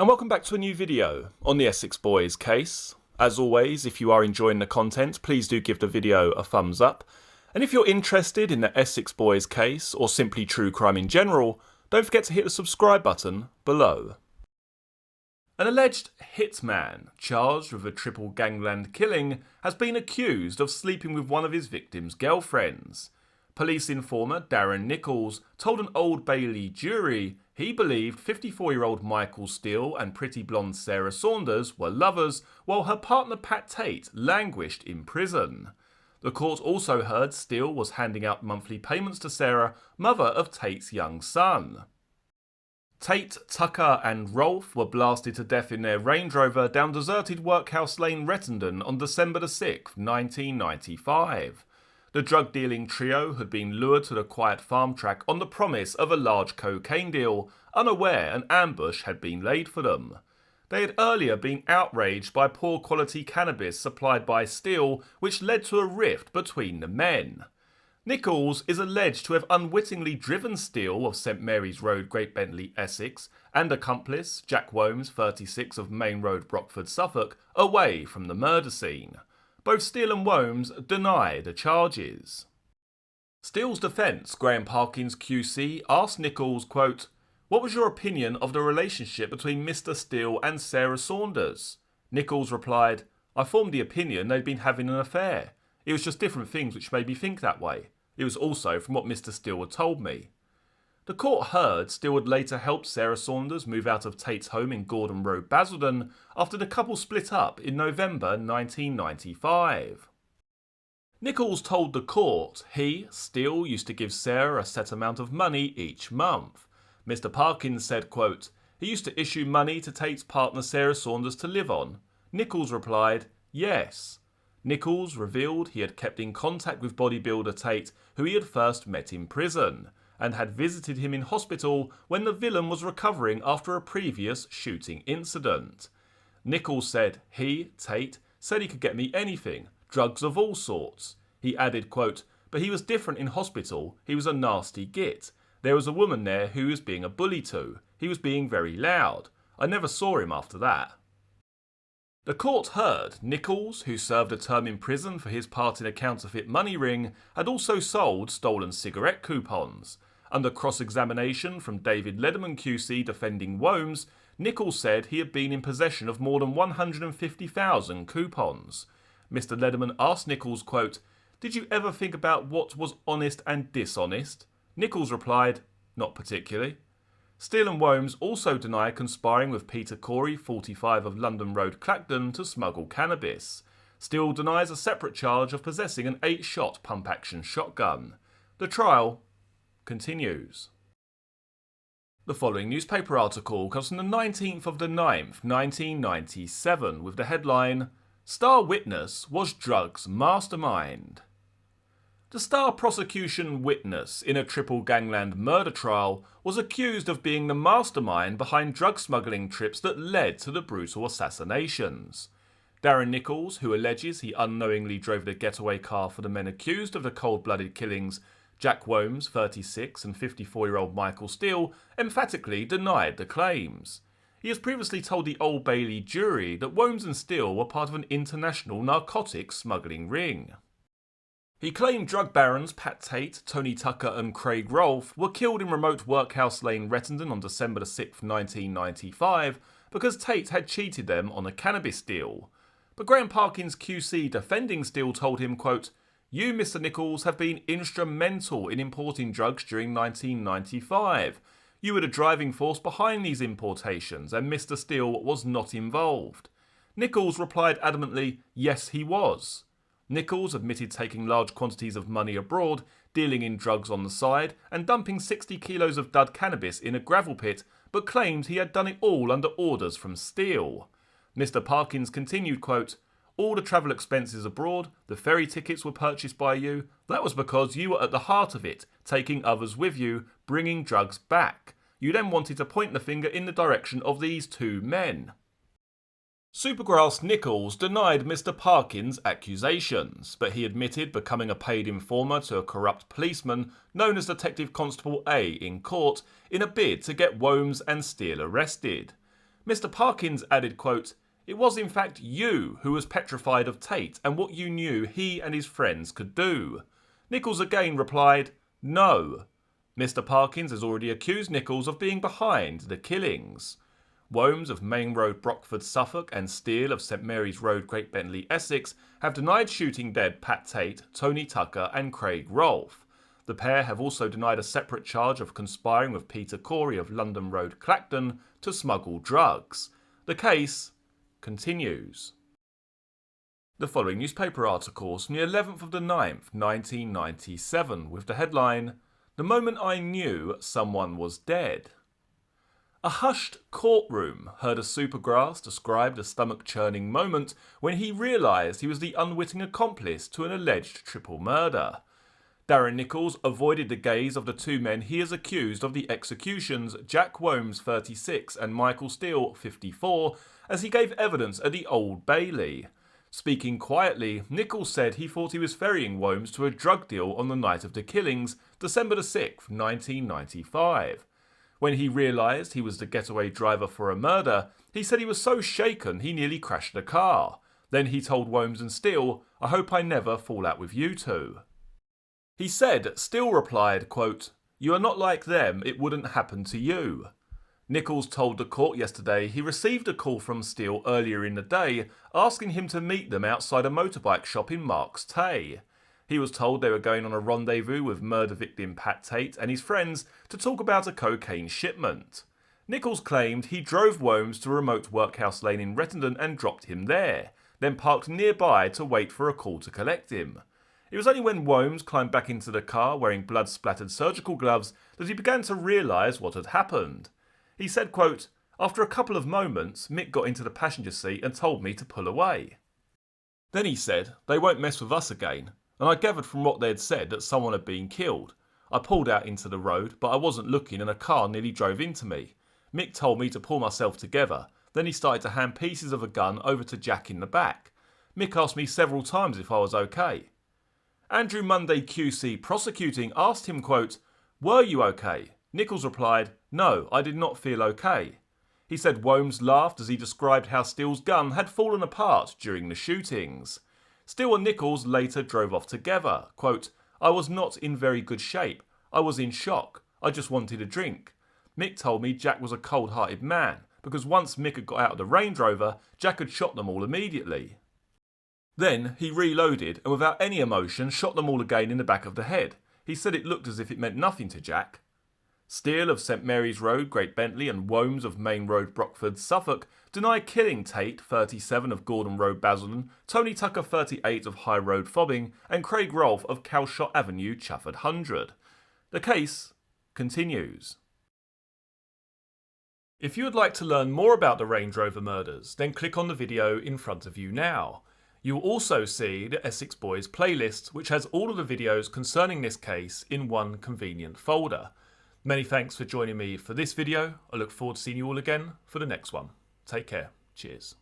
And welcome back to a new video on the Essex Boys case. As always, if you are enjoying the content, please do give the video a thumbs up. And if you're interested in the Essex Boys case, or simply true crime in general, don't forget to hit the subscribe button below. An alleged hitman, charged with a triple gangland killing, has been accused of sleeping with one of his victim's girlfriends. Police informer Darren Nichols told an Old Bailey jury he believed 54-year-old Michael Steele and pretty blonde Sarah Saunders were lovers, while her partner Pat Tate languished in prison. The court also heard Steele was handing out monthly payments to Sarah, mother of Tate's young son. Tate, Tucker and Rolfe were blasted to death in their Range Rover down deserted Workhouse Lane, Rettendon on December 6, 1995. The drug-dealing trio had been lured to the quiet farm track on the promise of a large cocaine deal, unaware an ambush had been laid for them. They had earlier been outraged by poor-quality cannabis supplied by Steele, which led to a rift between the men. Nichols is alleged to have unwittingly driven Steele of St Mary's Road, Great Bentley, Essex, and accomplice, Jack Womes, 36, of Main Road, Brockford, Suffolk, away from the murder scene. Both Steele and Womes deny the charges. Steele's defence, Graham Parkins QC, asked Nichols, quote, "What was your opinion of the relationship between Mr Steele and Sarah Saunders?" Nichols replied, "I formed the opinion they'd been having an affair. It was just different things which made me think that way. It was also from what Mr Steele had told me." The court heard Steele had later helped Sarah Saunders move out of Tate's home in Gordon Road, Basildon, after the couple split up in November 1995. Nichols told the court he, Steele, used to give Sarah a set amount of money each month. Mr Parkins said, quote, "He used to issue money to Tate's partner Sarah Saunders to live on." Nichols replied, "Yes." Nichols revealed he had kept in contact with bodybuilder Tate, who he had first met in prison, and had visited him in hospital when the villain was recovering after a previous shooting incident. Nichols said he, Tate, said he could get me anything, drugs of all sorts. He added, quote, "But he was different in hospital, he was a nasty git. There was a woman there who he was being a bully to. He was being very loud. I never saw him after that." The court heard Nichols, who served a term in prison for his part in a counterfeit money ring, had also sold stolen cigarette coupons. Under cross-examination from David Lederman QC defending Womes, Nichols said he had been in possession of more than 150,000 coupons. Mr Lederman asked Nichols, quote, "Did you ever think about what was honest and dishonest?" Nichols replied, "Not particularly." Steele and Womes also deny conspiring with Peter Corey, 45, of London Road, Clacton, to smuggle cannabis. Steele denies a separate charge of possessing an 8-shot pump-action shotgun. The trial continues. The following newspaper article comes from the 19th of the 9th, 1997, with the headline, "Star Witness Was Drugs Mastermind." The star prosecution witness in a triple gangland murder trial was accused of being the mastermind behind drug smuggling trips that led to the brutal assassinations. Darren Nichols, who alleges he unknowingly drove the getaway car for the men accused of the cold-blooded killings, Jack Womes, 36, and 54-year-old Michael Steele, emphatically denied the claims. He has previously told the Old Bailey jury that Womes and Steele were part of an international narcotics smuggling ring. He claimed drug barons Pat Tate, Tony Tucker and Craig Rolfe were killed in remote Workhouse Lane, Rettendon on December 6, 1995 because Tate had cheated them on a cannabis deal. But Graham Parkins QC defending Steele told him, quote, "You, Mr Nichols, have been instrumental in importing drugs during 1995. You were the driving force behind these importations and Mr Steele was not involved." Nichols replied adamantly, yes he was. Nichols admitted taking large quantities of money abroad, dealing in drugs on the side, and dumping 60 kilos of dud cannabis in a gravel pit, but claimed he had done it all under orders from Steele. Mr Parkins continued, quote, "All the travel expenses abroad, the ferry tickets were purchased by you. That was because you were at the heart of it, taking others with you, bringing drugs back. You then wanted to point the finger in the direction of these two men." Supergrass Nichols denied Mr Parkins' accusations, but he admitted becoming a paid informer to a corrupt policeman known as Detective Constable A in court in a bid to get Womes and Steele arrested. Mr. Parkins added, quote, "It was in fact you who was petrified of Tate and what you knew he and his friends could do." Nichols again replied, "No." Mr. Parkins has already accused Nichols of being behind the killings. Womes of Main Road, Brockford, Suffolk and Steele of St Mary's Road, Great Bentley, Essex have denied shooting dead Pat Tate, Tony Tucker and Craig Rolfe. The pair have also denied a separate charge of conspiring with Peter Corey of London Road, Clacton to smuggle drugs. The case continues. The following newspaper articles from the 11th of the 9th, 1997 with the headline, "The moment I knew someone was dead." A hushed courtroom heard a Supergrass describe the stomach-churning moment when he realised he was the unwitting accomplice to an alleged triple murder. Darren Nichols avoided the gaze of the two men he has accused of the executions, Jack Womes, 36, and Michael Steele, 54, as he gave evidence at the Old Bailey. Speaking quietly, Nichols said he thought he was ferrying Womes to a drug deal on the night of the killings, December the 6th, 1995. When he realised he was the getaway driver for a murder, he said he was so shaken he nearly crashed the car. Then he told Womes and Steele, "I hope I never fall out with you two." He said Steele replied, quote, "You are not like them, it wouldn't happen to you." Nichols told the court yesterday he received a call from Steele earlier in the day asking him to meet them outside a motorbike shop in Marks Tay. He was told they were going on a rendezvous with murder victim Pat Tate and his friends to talk about a cocaine shipment. Nichols claimed he drove Womes to a remote workhouse lane in Rettendon and dropped him there, then parked nearby to wait for a call to collect him. It was only when Womes climbed back into the car wearing blood-splattered surgical gloves that he began to realise what had happened. He said, quote, "After a couple of moments, Mick got into the passenger seat and told me to pull away." Then he said, "They won't mess with us again. And I gathered from what they'd said that someone had been killed. I pulled out into the road, but I wasn't looking and a car nearly drove into me. Mick told me to pull myself together. Then he started to hand pieces of a gun over to Jack in the back. Mick asked me several times if I was okay." Andrew Munday QC prosecuting asked him, quote, "Were you okay?" Nichols replied, "No, I did not feel okay." He said Womes laughed as he described how Steele's gun had fallen apart during the shootings. Steele and Nichols later drove off together. Quote, "I was not in very good shape. I was in shock. I just wanted a drink. Mick told me Jack was a cold-hearted man, because once Mick had got out of the Range Rover, Jack had shot them all immediately. Then he reloaded and without any emotion shot them all again in the back of the head. He said it looked as if it meant nothing to Jack." Steele of St Mary's Road, Great Bentley and Womes of Main Road, Brockford, Suffolk deny killing Tate, 37 of Gordon Road, Basildon, Tony Tucker, 38 of High Road, Fobbing and Craig Rolfe of Calshot Avenue, Chafford 100. The case continues. If you would like to learn more about the Range Rover murders, then click on the video in front of you now. You will also see the Essex Boys playlist, which has all of the videos concerning this case in one convenient folder. Many thanks for joining me for this video. I look forward to seeing you all again for the next one. Take care. Cheers.